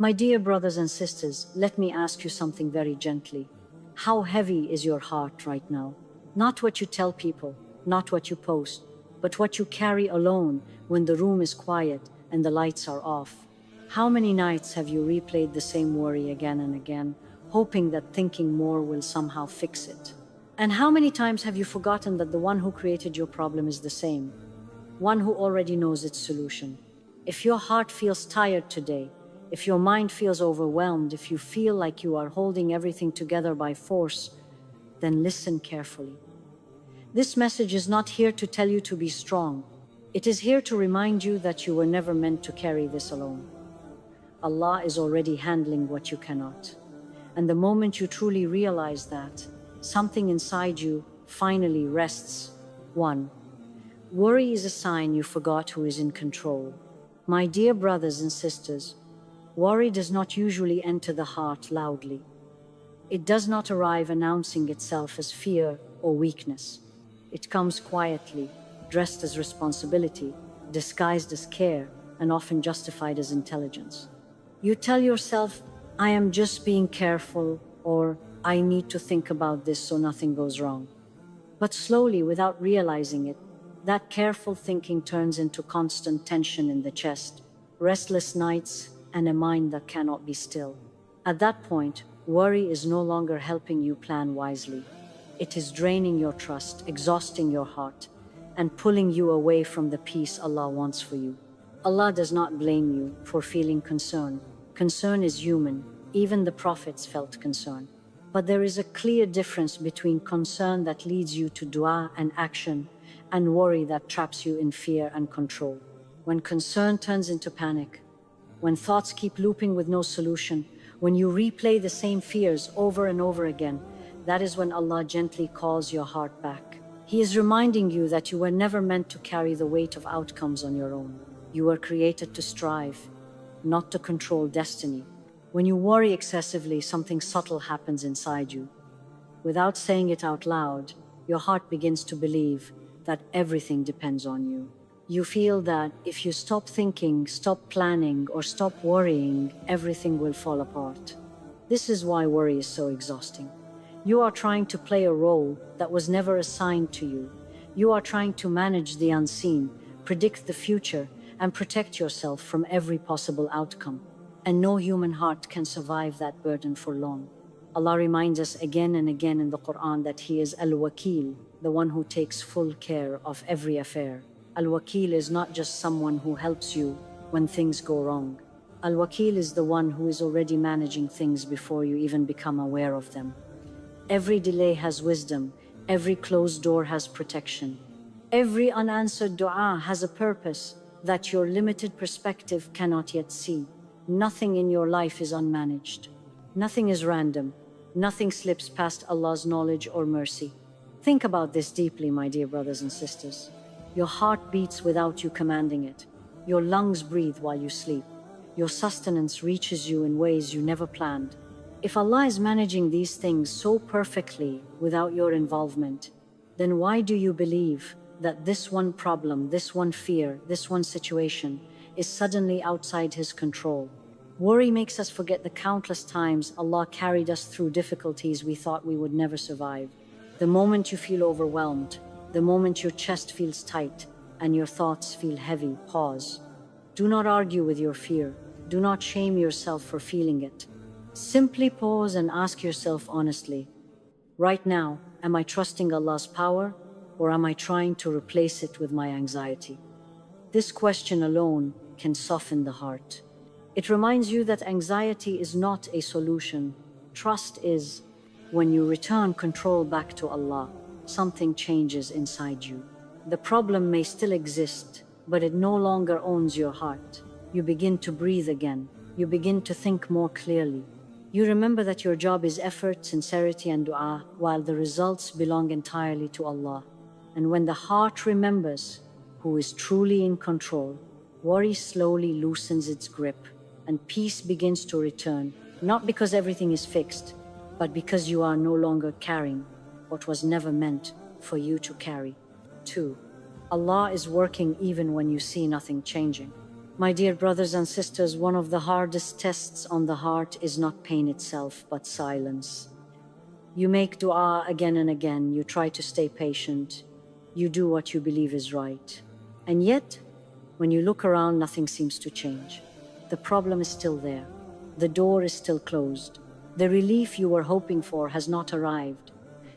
My dear brothers and sisters, let me ask you something very gently. How heavy is your heart right now? Not what you tell people, not what you post, but what you carry alone when the room is quiet and the lights are off. How many nights have you replayed the same worry again and again, hoping that thinking more will somehow fix it? And how many times have you forgotten that the one who created your problem is the same, one who already knows its solution? If your heart feels tired today, if your mind feels overwhelmed, if you feel like you are holding everything together by force, then listen carefully. This message is not here to tell you to be strong. It is here to remind you that you were never meant to carry this alone. Allah is already handling what you cannot. And the moment you truly realize that, something inside you finally rests. 1. Worry is a sign you forgot who is in control. My dear brothers and sisters, worry does not usually enter the heart loudly. It does not arrive announcing itself as fear or weakness. It comes quietly, dressed as responsibility, disguised as care, and often justified as intelligence. You tell yourself, I am just being careful, or I need to think about this so nothing goes wrong. But slowly, without realizing it, that careful thinking turns into constant tension in the chest, restless nights, and a mind that cannot be still. At that point, worry is no longer helping you plan wisely. It is draining your trust, exhausting your heart, and pulling you away from the peace Allah wants for you. Allah does not blame you for feeling concern. Concern is human. Even the prophets felt concern. But there is a clear difference between concern that leads you to dua and action, and worry that traps you in fear and control. When concern turns into panic, when thoughts keep looping with no solution, when you replay the same fears over and over again, that is when Allah gently calls your heart back. He is reminding you that you were never meant to carry the weight of outcomes on your own. You were created to strive, not to control destiny. When you worry excessively, something subtle happens inside you. Without saying it out loud, your heart begins to believe that everything depends on you. You feel that if you stop thinking, stop planning, or stop worrying, everything will fall apart. This is why worry is so exhausting. You are trying to play a role that was never assigned to you. You are trying to manage the unseen, predict the future, and protect yourself from every possible outcome. And no human heart can survive that burden for long. Allah reminds us again and again in the Quran that He is Al-Wakil, the one who takes full care of every affair. Al-Wakil is not just someone who helps you when things go wrong. Al-Wakil is the one who is already managing things before you even become aware of them. Every delay has wisdom, every closed door has protection. Every unanswered dua has a purpose that your limited perspective cannot yet see. Nothing in your life is unmanaged. Nothing is random. Nothing slips past Allah's knowledge or mercy. Think about this deeply, my dear brothers and sisters. Your heart beats without you commanding it. Your lungs breathe while you sleep. Your sustenance reaches you in ways you never planned. If Allah is managing these things so perfectly without your involvement, then why do you believe that this one problem, this one fear, this one situation is suddenly outside His control? Worry makes us forget the countless times Allah carried us through difficulties we thought we would never survive. The moment you feel overwhelmed, the moment your chest feels tight and your thoughts feel heavy, pause. Do not argue with your fear. Do not shame yourself for feeling it. Simply pause and ask yourself honestly, right now, am I trusting Allah's power, or am I trying to replace it with my anxiety? This question alone can soften the heart. It reminds you that anxiety is not a solution. Trust is. When you return control back to Allah, something changes inside you. The problem may still exist, but it no longer owns your heart. You begin to breathe again. You begin to think more clearly. You remember that your job is effort, sincerity, and dua, while the results belong entirely to Allah. And when the heart remembers who is truly in control, worry slowly loosens its grip, and peace begins to return, not because everything is fixed, but because you are no longer carrying what was never meant for you to carry. 2. Allah is working even when you see nothing changing. My dear brothers and sisters, one of the hardest tests on the heart is not pain itself, but silence. You make dua again and again, you try to stay patient, you do what you believe is right. And yet, when you look around, nothing seems to change. The problem is still there. The door is still closed. The relief you were hoping for has not arrived.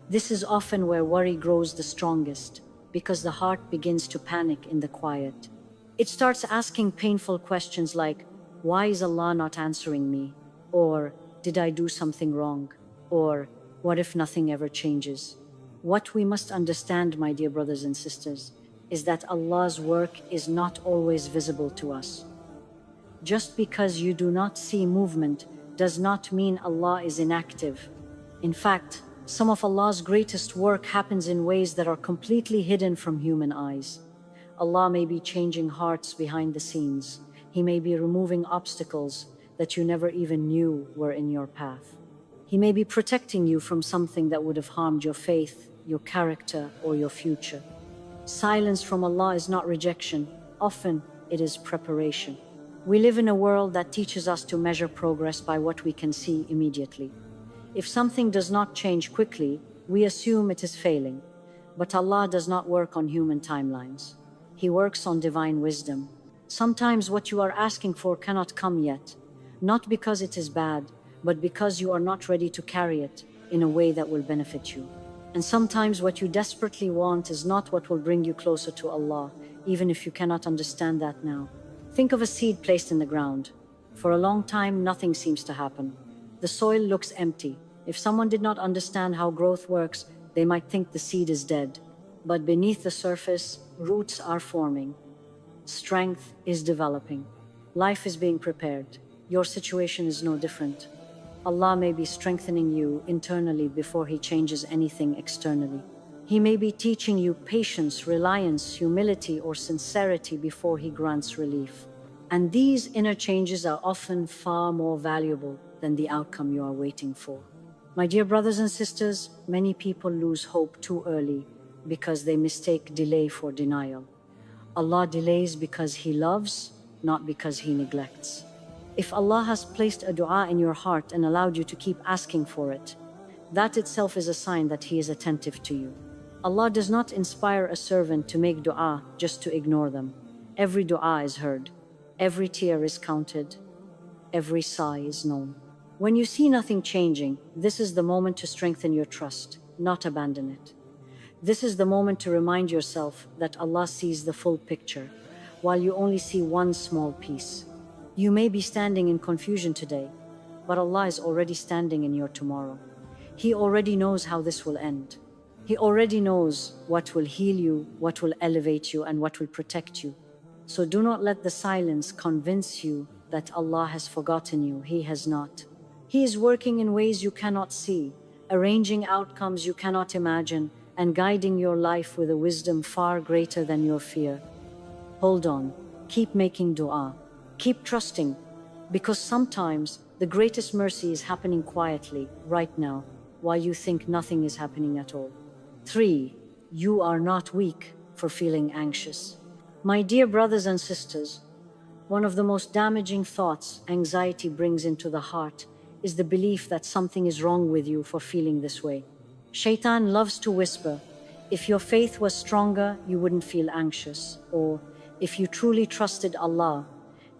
This is often where worry grows the strongest, because the heart begins to panic in the quiet. It starts asking painful questions like, why is Allah not answering me? Or, did I do something wrong? Or, what if nothing ever changes? What we must understand, my dear brothers and sisters, is that Allah's work is not always visible to us. Just because you do not see movement does not mean Allah is inactive. In fact, some of Allah's greatest work happens in ways that are completely hidden from human eyes. Allah may be changing hearts behind the scenes. He may be removing obstacles that you never even knew were in your path. He may be protecting you from something that would have harmed your faith, your character, or your future. Silence from Allah is not rejection. Often, it is preparation. We live in a world that teaches us to measure progress by what we can see immediately. If something does not change quickly, we assume it is failing. But Allah does not work on human timelines. He works on divine wisdom. Sometimes what you are asking for cannot come yet, not because it is bad, but because you are not ready to carry it in a way that will benefit you. And sometimes what you desperately want is not what will bring you closer to Allah, even if you cannot understand that now. Think of a seed placed in the ground. For a long time, nothing seems to happen. The soil looks empty. If someone did not understand how growth works, they might think the seed is dead. But beneath the surface, roots are forming. Strength is developing. Life is being prepared. Your situation is no different. Allah may be strengthening you internally before He changes anything externally. He may be teaching you patience, reliance, humility, or sincerity before He grants relief. And these inner changes are often far more valuable than the outcome you are waiting for. My dear brothers and sisters, many people lose hope too early because they mistake delay for denial. Allah delays because He loves, not because He neglects. If Allah has placed a dua in your heart and allowed you to keep asking for it, that itself is a sign that He is attentive to you. Allah does not inspire a servant to make dua just to ignore them. Every dua is heard. Every tear is counted. Every sigh is known. When you see nothing changing, this is the moment to strengthen your trust, not abandon it. This is the moment to remind yourself that Allah sees the full picture, while you only see one small piece. You may be standing in confusion today, but Allah is already standing in your tomorrow. He already knows how this will end. He already knows what will heal you, what will elevate you, and what will protect you. So do not let the silence convince you that Allah has forgotten you. He has not. He is working in ways you cannot see, arranging outcomes you cannot imagine, and guiding your life with a wisdom far greater than your fear. Hold on. Keep making dua. Keep trusting, because sometimes the greatest mercy is happening quietly, right now, while you think nothing is happening at all. 3. You are not weak for feeling anxious. My dear brothers and sisters, one of the most damaging thoughts anxiety brings into the heart is the belief that something is wrong with you for feeling this way. Shaitan loves to whisper, if your faith was stronger, you wouldn't feel anxious, or if you truly trusted Allah,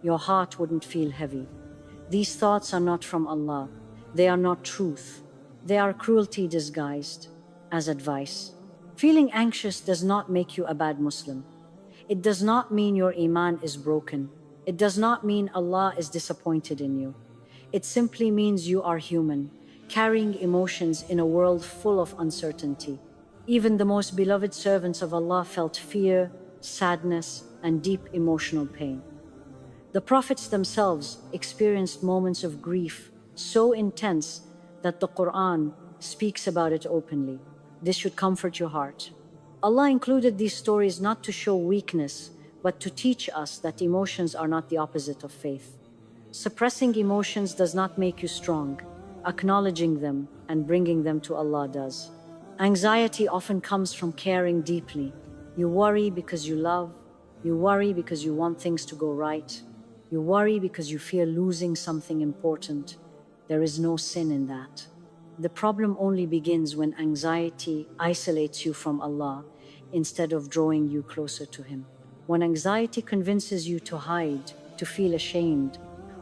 your heart wouldn't feel heavy. These thoughts are not from Allah. They are not truth. They are cruelty disguised as advice. Feeling anxious does not make you a bad Muslim. It does not mean your Iman is broken. It does not mean Allah is disappointed in you. It simply means you are human, carrying emotions in a world full of uncertainty. Even the most beloved servants of Allah felt fear, sadness, and deep emotional pain. The prophets themselves experienced moments of grief so intense that the Quran speaks about it openly. This should comfort your heart. Allah included these stories not to show weakness, but to teach us that emotions are not the opposite of faith. Suppressing emotions does not make you strong. Acknowledging them and bringing them to Allah does. Anxiety often comes from caring deeply. You worry because you love. You worry because you want things to go right. You worry because you fear losing something important. There is no sin in that. The problem only begins when anxiety isolates you from Allah instead of drawing you closer to Him. When anxiety convinces you to hide, to feel ashamed,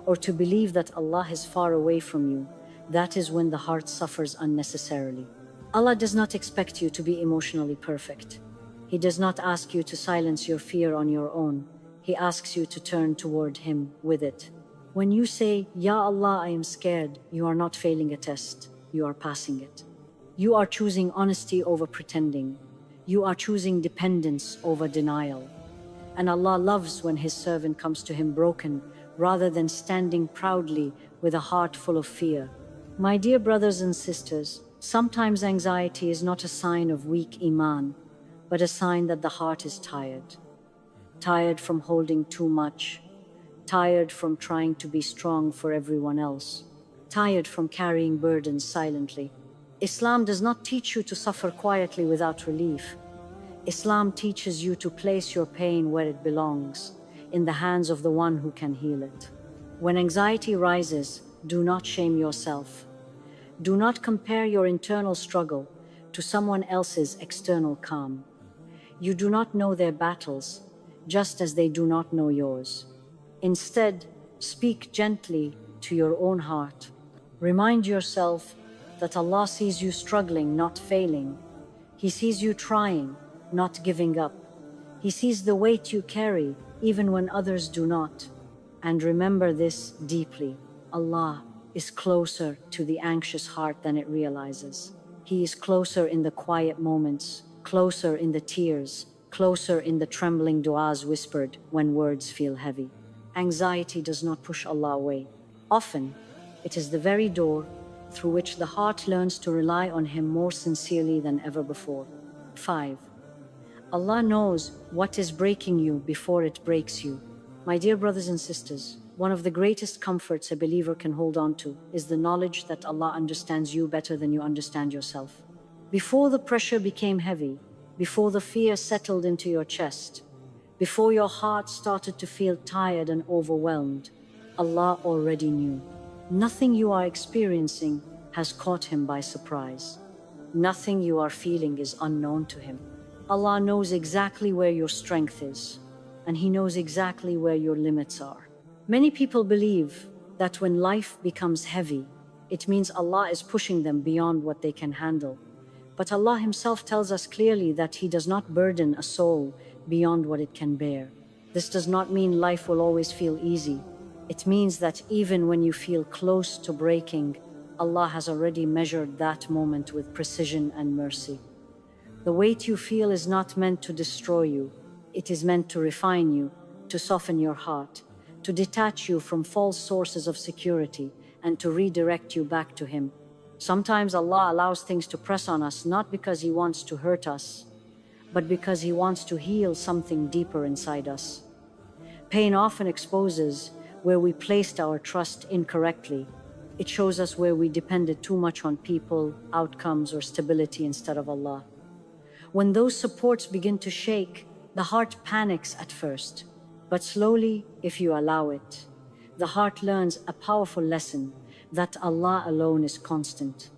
or to believe that Allah is far away from you, that is when the heart suffers unnecessarily. Allah does not expect you to be emotionally perfect. He does not ask you to silence your fear on your own. He asks you to turn toward Him with it. When you say, Ya Allah, I am scared, you are not failing a test, you are passing it. You are choosing honesty over pretending. You are choosing dependence over denial. And Allah loves when His servant comes to Him broken, rather than standing proudly with a heart full of fear. My dear brothers and sisters, sometimes anxiety is not a sign of weak Iman, but a sign that the heart is tired. Tired from holding too much. Tired from trying to be strong for everyone else. Tired from carrying burdens silently. Islam does not teach you to suffer quietly without relief. Islam teaches you to place your pain where it belongs, in the hands of the one who can heal it. When anxiety rises, do not shame yourself. Do not compare your internal struggle to someone else's external calm. You do not know their battles, just as they do not know yours. Instead, speak gently to your own heart. Remind yourself that Allah sees you struggling, not failing. He sees you trying, not giving up. He sees the weight you carry, even when others do not. And remember this deeply: Allah is closer to the anxious heart than it realizes. He is closer in the quiet moments, closer in the tears, closer in the trembling du'as whispered when words feel heavy. Anxiety does not push Allah away. Often, it is the very door through which the heart learns to rely on Him more sincerely than ever before. 5. Allah knows what is breaking you before it breaks you. My dear brothers and sisters, one of the greatest comforts a believer can hold on to is the knowledge that Allah understands you better than you understand yourself. Before the pressure became heavy, before the fear settled into your chest, before your heart started to feel tired and overwhelmed, Allah already knew. Nothing you are experiencing has caught Him by surprise. Nothing you are feeling is unknown to Him. Allah knows exactly where your strength is, and He knows exactly where your limits are. Many people believe that when life becomes heavy, it means Allah is pushing them beyond what they can handle. But Allah Himself tells us clearly that He does not burden a soul beyond what it can bear. This does not mean life will always feel easy. It means that even when you feel close to breaking, Allah has already measured that moment with precision and mercy. The weight you feel is not meant to destroy you. It is meant to refine you, to soften your heart, to detach you from false sources of security, and to redirect you back to Him. Sometimes Allah allows things to press on us not because He wants to hurt us, but because He wants to heal something deeper inside us. Pain often exposes where we placed our trust incorrectly. It shows us where we depended too much on people, outcomes, or stability instead of Allah. When those supports begin to shake, the heart panics at first, but slowly, if you allow it, the heart learns a powerful lesson that Allah alone is constant,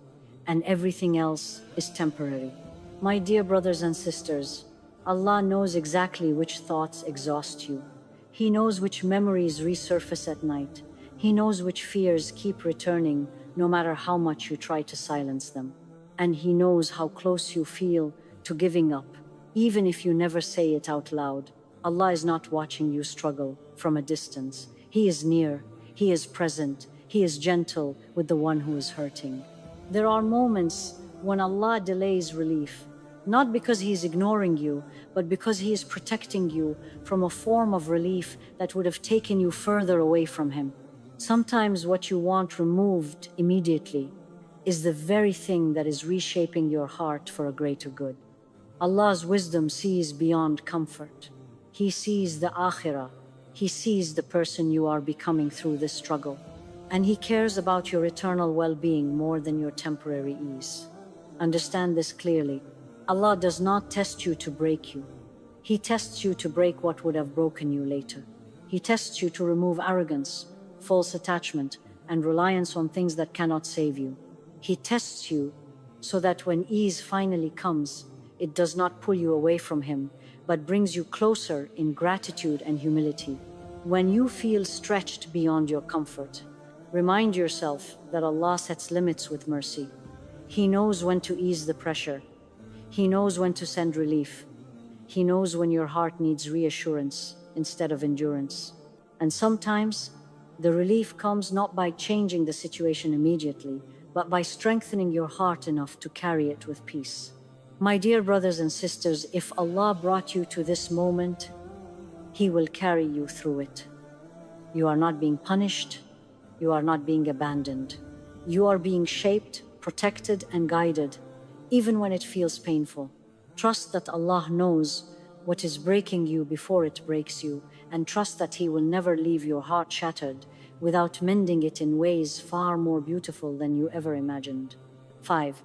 and everything else is temporary. My dear brothers and sisters, Allah knows exactly which thoughts exhaust you. He knows which memories resurface at night. He knows which fears keep returning no matter how much you try to silence them. And He knows how close you feel to giving up, even if you never say it out loud. Allah is not watching you struggle from a distance. He is near, He is present, He is gentle with the one who is hurting. There are moments when Allah delays relief, not because He is ignoring you, but because He is protecting you from a form of relief that would have taken you further away from Him. Sometimes what you want removed immediately is the very thing that is reshaping your heart for a greater good. Allah's wisdom sees beyond comfort. He sees the akhirah. He sees the person you are becoming through this struggle. And He cares about your eternal well-being more than your temporary ease. Understand this clearly. Allah does not test you to break you. He tests you to break what would have broken you later. He tests you to remove arrogance, false attachment, and reliance on things that cannot save you. He tests you so that when ease finally comes, it does not pull you away from Him, but brings you closer in gratitude and humility. When you feel stretched beyond your comfort, remind yourself that Allah sets limits with mercy. He knows when to ease the pressure. He knows when to send relief. He knows when your heart needs reassurance instead of endurance. And sometimes, the relief comes not by changing the situation immediately, but by strengthening your heart enough to carry it with peace. My dear brothers and sisters, if Allah brought you to this moment, He will carry you through it. You are not being punished. You are not being abandoned. You are being shaped, protected, and guided, even when it feels painful. Trust that Allah knows what is breaking you before it breaks you, and trust that He will never leave your heart shattered without mending it in ways far more beautiful than you ever imagined. 5.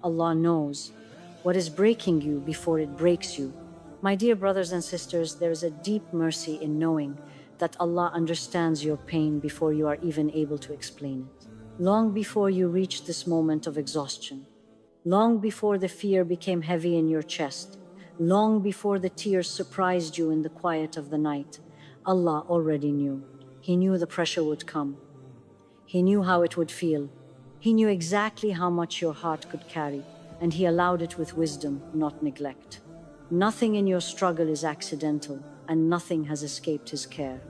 Allah knows what is breaking you before it breaks you. My dear brothers and sisters, there is a deep mercy in knowing that Allah understands your pain before you are even able to explain it. Long before you reach this moment of exhaustion, long before the fear became heavy in your chest, long before the tears surprised you in the quiet of the night, Allah already knew. He knew the pressure would come. He knew how it would feel. He knew exactly how much your heart could carry, and He allowed it with wisdom, not neglect. Nothing in your struggle is accidental, and nothing has escaped His care.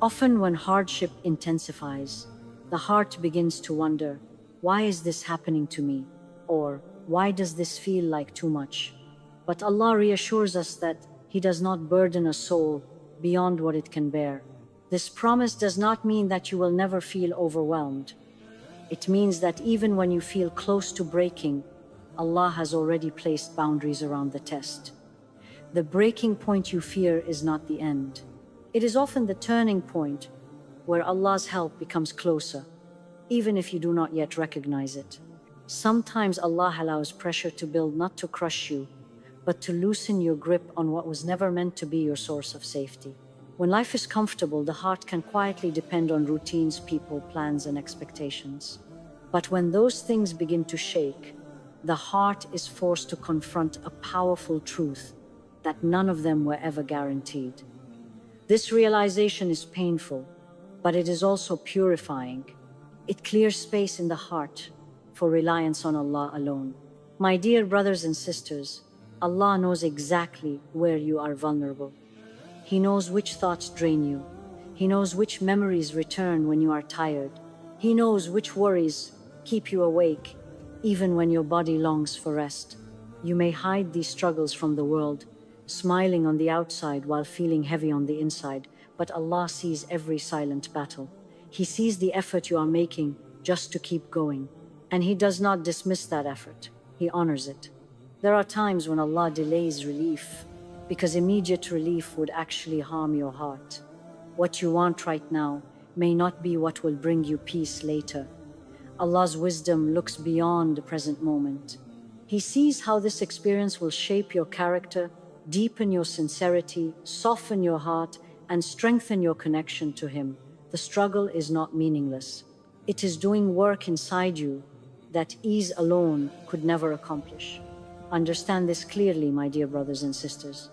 Often when hardship intensifies, the heart begins to wonder, why is this happening to me? Or, why does this feel like too much? But Allah reassures us that He does not burden a soul beyond what it can bear. This promise does not mean that you will never feel overwhelmed. It means that even when you feel close to breaking, Allah has already placed boundaries around the test. The breaking point you fear is not the end. It is often the turning point where Allah's help becomes closer, even if you do not yet recognize it. Sometimes Allah allows pressure to build not to crush you, but to loosen your grip on what was never meant to be your source of safety. When life is comfortable, the heart can quietly depend on routines, people, plans, and expectations. But when those things begin to shake, the heart is forced to confront a powerful truth that none of them were ever guaranteed. This realization is painful, but it is also purifying. It clears space in the heart for reliance on Allah alone. My dear brothers and sisters, Allah knows exactly where you are vulnerable. He knows which thoughts drain you. He knows which memories return when you are tired. He knows which worries keep you awake, even when your body longs for rest. You may hide these struggles from the world, smiling on the outside while feeling heavy on the inside, but Allah sees every silent battle. He sees the effort you are making just to keep going, and He does not dismiss that effort. He honors it. There are times when Allah delays relief, because immediate relief would actually harm your heart. What you want right now may not be what will bring you peace later. Allah's wisdom looks beyond the present moment. He sees how this experience will shape your character, deepen your sincerity, soften your heart, and strengthen your connection to Him. The struggle is not meaningless. It is doing work inside you that ease alone could never accomplish. Understand this clearly, my dear brothers and sisters.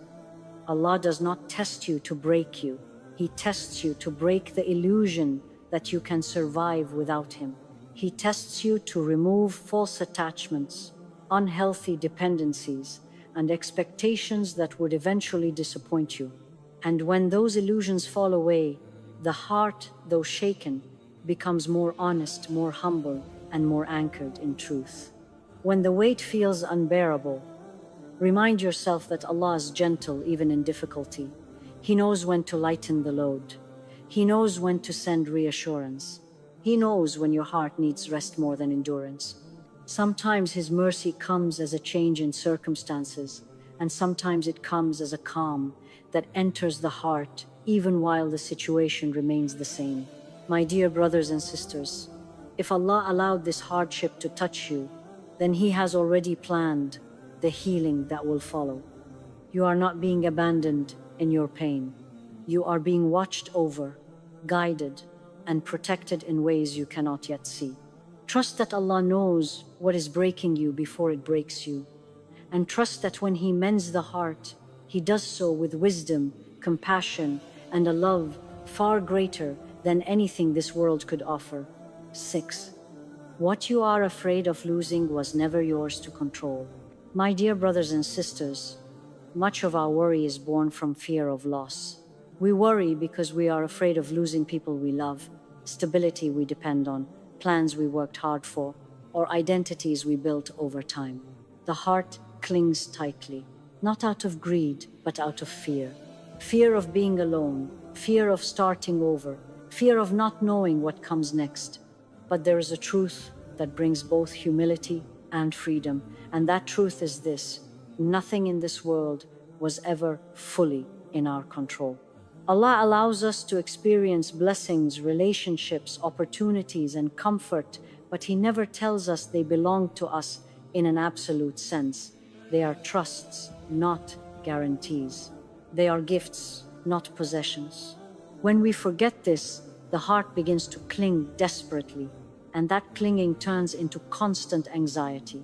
Allah does not test you to break you. He tests you to break the illusion that you can survive without Him. He tests you to remove false attachments, unhealthy dependencies, and expectations that would eventually disappoint you. And when those illusions fall away, the heart, though shaken, becomes more honest, more humble, and more anchored in truth. When the weight feels unbearable, remind yourself that Allah is gentle even in difficulty. He knows when to lighten the load. He knows when to send reassurance. He knows when your heart needs rest more than endurance. Sometimes His mercy comes as a change in circumstances, and sometimes it comes as a calm that enters the heart even while the situation remains the same. My dear brothers and sisters, if Allah allowed this hardship to touch you, then He has already planned the healing that will follow. You are not being abandoned in your pain. You are being watched over, guided, and protected in ways you cannot yet see. Trust that Allah knows what is breaking you before it breaks you. And trust that when He mends the heart, He does so with wisdom, compassion, and a love far greater than anything this world could offer. 6. What you are afraid of losing was never yours to control. My dear brothers and sisters, much of our worry is born from fear of loss. We worry because we are afraid of losing people we love, stability we depend on, plans we worked hard for, or identities we built over time. The heart clings tightly, not out of greed, but out of fear. Fear of being alone, fear of starting over, fear of not knowing what comes next. But there is a truth that brings both humility and freedom, and that truth is this: nothing in this world was ever fully in our control. Allah allows us to experience blessings, relationships, opportunities, and comfort, but He never tells us they belong to us in an absolute sense. They are trusts, not guarantees. They are gifts, not possessions. When we forget this, the heart begins to cling desperately, and that clinging turns into constant anxiety.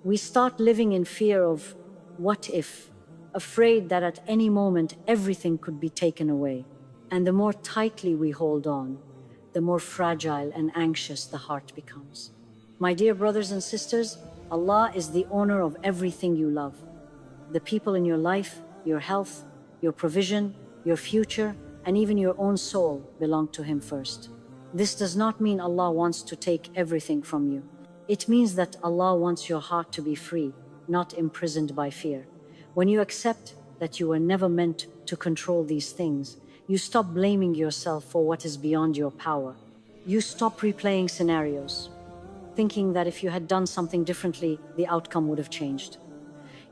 We start living in fear of what if, afraid that at any moment everything could be taken away. And the more tightly we hold on, the more fragile and anxious the heart becomes. My dear brothers and sisters, Allah is the owner of everything you love. The people in your life, your health, your provision, your future, and even your own soul belong to Him first. This does not mean Allah wants to take everything from you. It means that Allah wants your heart to be free, not imprisoned by fear. When you accept that you were never meant to control these things, you stop blaming yourself for what is beyond your power. You stop replaying scenarios, thinking that if you had done something differently, the outcome would have changed.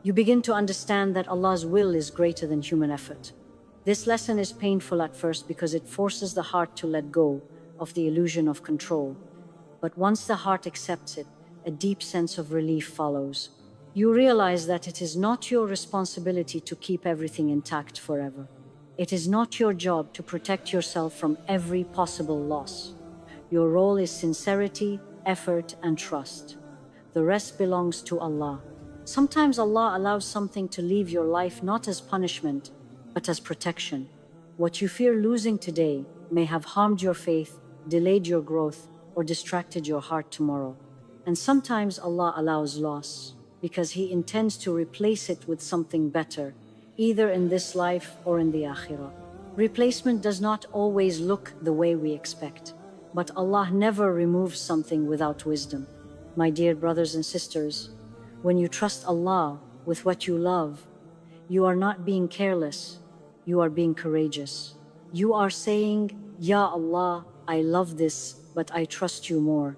You begin to understand that Allah's will is greater than human effort. This lesson is painful at first because it forces the heart to let go of the illusion of control. But once the heart accepts it, a deep sense of relief follows. You realize that it is not your responsibility to keep everything intact forever. It is not your job to protect yourself from every possible loss. Your role is sincerity, effort, and trust. The rest belongs to Allah. Sometimes Allah allows something to leave your life not as punishment, but as protection. What you fear losing today may have harmed your faith, delayed your growth, or distracted your heart tomorrow. And sometimes Allah allows loss because He intends to replace it with something better, either in this life or in the akhirah. Replacement does not always look the way we expect, but Allah never removes something without wisdom. My dear brothers and sisters, when you trust Allah with what you love, you are not being careless, you are being courageous. You are saying, Ya Allah, I love this, but I trust you more.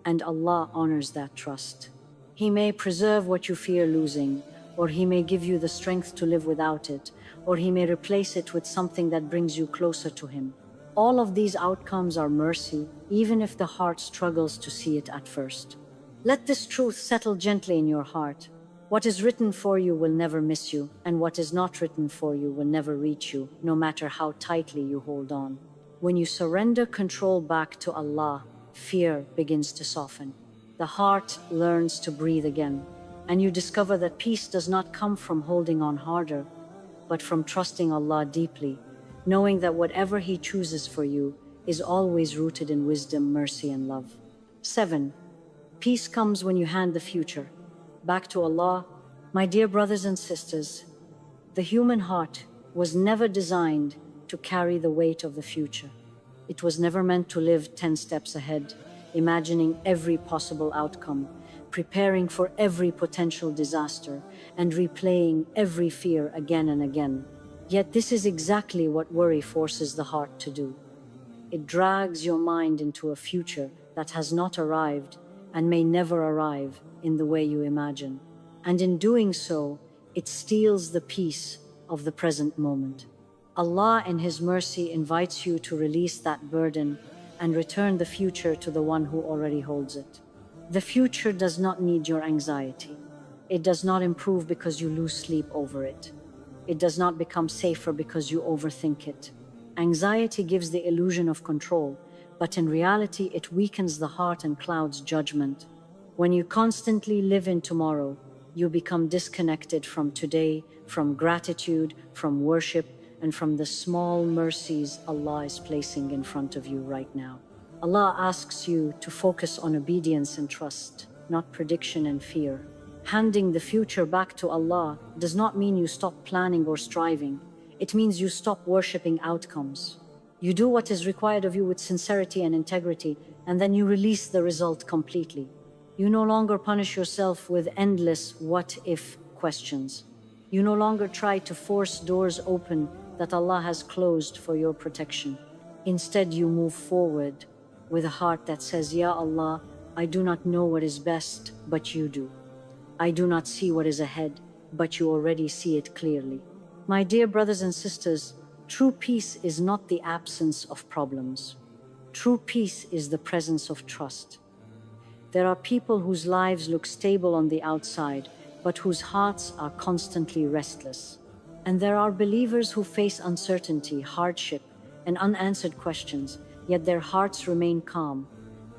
And Allah honors that trust. He may preserve what you fear losing, or He may give you the strength to live without it, or He may replace it with something that brings you closer to Him. All of these outcomes are mercy, even if the heart struggles to see it at first. Let this truth settle gently in your heart. What is written for you will never miss you, and what is not written for you will never reach you, no matter how tightly you hold on. When you surrender control back to Allah, fear begins to soften. The heart learns to breathe again, and you discover that peace does not come from holding on harder, but from trusting Allah deeply, knowing that whatever He chooses for you is always rooted in wisdom, mercy, and love. 7. Peace comes when you hand the future back to Allah. My dear brothers and sisters, the human heart was never designed to carry the weight of the future. It was never meant to live 10 steps ahead, imagining every possible outcome, preparing for every potential disaster, and replaying every fear again and again. Yet this is exactly what worry forces the heart to do. It drags your mind into a future that has not arrived and may never arrive in the way you imagine. And in doing so, it steals the peace of the present moment. Allah in His mercy invites you to release that burden and return the future to the one who already holds it. The future does not need your anxiety. It does not improve because you lose sleep over it. It does not become safer because you overthink it. Anxiety gives the illusion of control, but in reality it weakens the heart and clouds judgment. When you constantly live in tomorrow, you become disconnected from today, from gratitude, from worship, and from the small mercies Allah is placing in front of you right now. Allah asks you to focus on obedience and trust, not prediction and fear. Handing the future back to Allah does not mean you stop planning or striving. It means you stop worshipping outcomes. You do what is required of you with sincerity and integrity, and then you release the result completely. You no longer punish yourself with endless what-if questions. You no longer try to force doors open that Allah has closed for your protection. Instead, you move forward with a heart that says, Ya Allah, I do not know what is best, but you do. I do not see what is ahead, but you already see it clearly. My dear brothers and sisters, true peace is not the absence of problems. True peace is the presence of trust. There are people whose lives look stable on the outside, but whose hearts are constantly restless. And there are believers who face uncertainty, hardship, and unanswered questions, yet their hearts remain calm.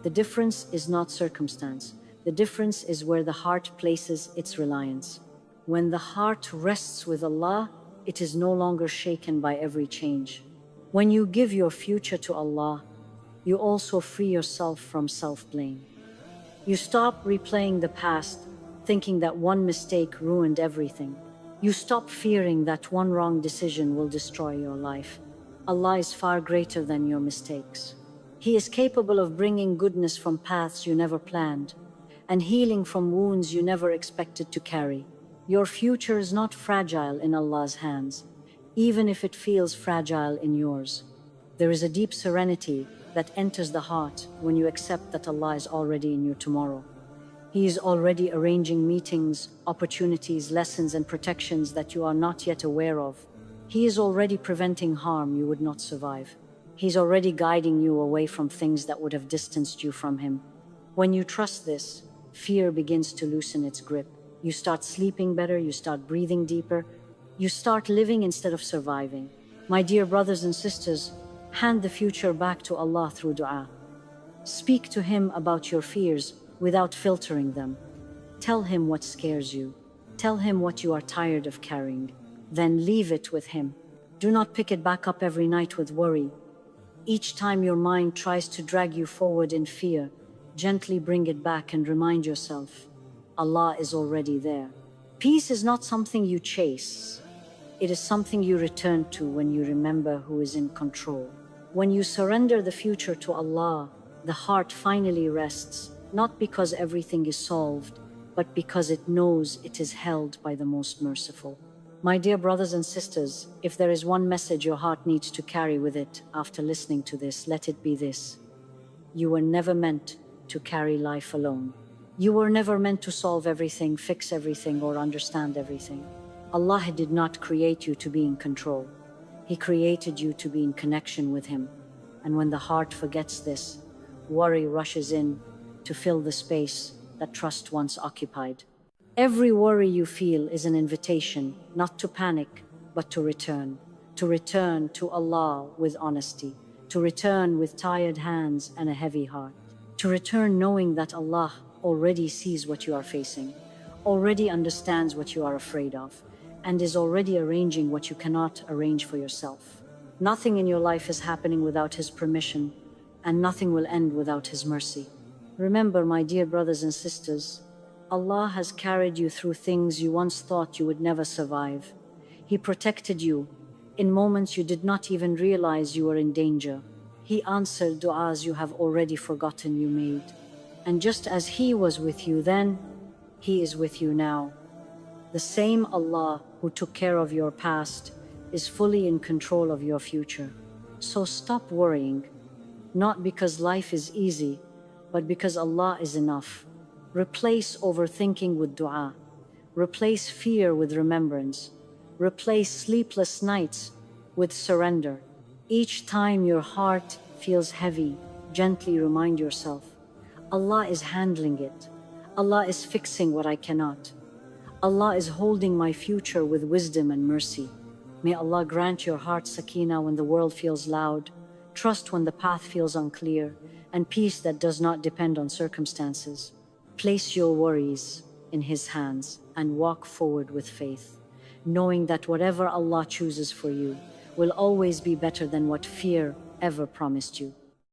The difference is not circumstance. The difference is where the heart places its reliance. When the heart rests with Allah, it is no longer shaken by every change. When you give your future to Allah, you also free yourself from self-blame. You stop replaying the past, thinking that one mistake ruined everything. You stop fearing that one wrong decision will destroy your life. Allah is far greater than your mistakes. He is capable of bringing goodness from paths you never planned, and healing from wounds you never expected to carry. Your future is not fragile in Allah's hands, even if it feels fragile in yours. There is a deep serenity that enters the heart when you accept that Allah is already in your tomorrow. He is already arranging meetings, opportunities, lessons, and protections that you are not yet aware of. He is already preventing harm you would not survive. He's already guiding you away from things that would have distanced you from Him. When you trust this, fear begins to loosen its grip. You start sleeping better, you start breathing deeper, you start living instead of surviving. My dear brothers and sisters, hand the future back to Allah through dua. Speak to Him about your fears without filtering them. Tell Him what scares you. Tell Him what you are tired of carrying. Then leave it with Him. Do not pick it back up every night with worry. Each time your mind tries to drag you forward in fear, gently bring it back and remind yourself, Allah is already there. Peace is not something you chase. It is something you return to when you remember who is in control. When you surrender the future to Allah, the heart finally rests, not because everything is solved, but because it knows it is held by the Most Merciful. My dear brothers and sisters, if there is one message your heart needs to carry with it after listening to this, let it be this. You were never meant to carry life alone. You were never meant to solve everything, fix everything, or understand everything. Allah did not create you to be in control. He created you to be in connection with Him. And when the heart forgets this, worry rushes in to fill the space that trust once occupied. Every worry you feel is an invitation, not to panic, but to return to Allah with honesty, to return with tired hands and a heavy heart, to return knowing that Allah already sees what you are facing, already understands what you are afraid of, and is already arranging what you cannot arrange for yourself. Nothing in your life is happening without His permission, and nothing will end without His mercy. Remember, my dear brothers and sisters, Allah has carried you through things you once thought you would never survive. He protected you in moments you did not even realize you were in danger. He answered du'as you have already forgotten you made. And just as He was with you then, He is with you now. The same Allah who took care of your past is fully in control of your future. So stop worrying, not because life is easy, but because Allah is enough. Replace overthinking with dua. Replace fear with remembrance. Replace sleepless nights with surrender. Each time your heart feels heavy, gently remind yourself, Allah is handling it. Allah is fixing what I cannot. Allah is holding my future with wisdom and mercy. May Allah grant your heart sakina when the world feels loud, trust when the path feels unclear, and peace that does not depend on circumstances. Place your worries in His hands and walk forward with faith, knowing that whatever Allah chooses for you will always be better than what fear ever promised you.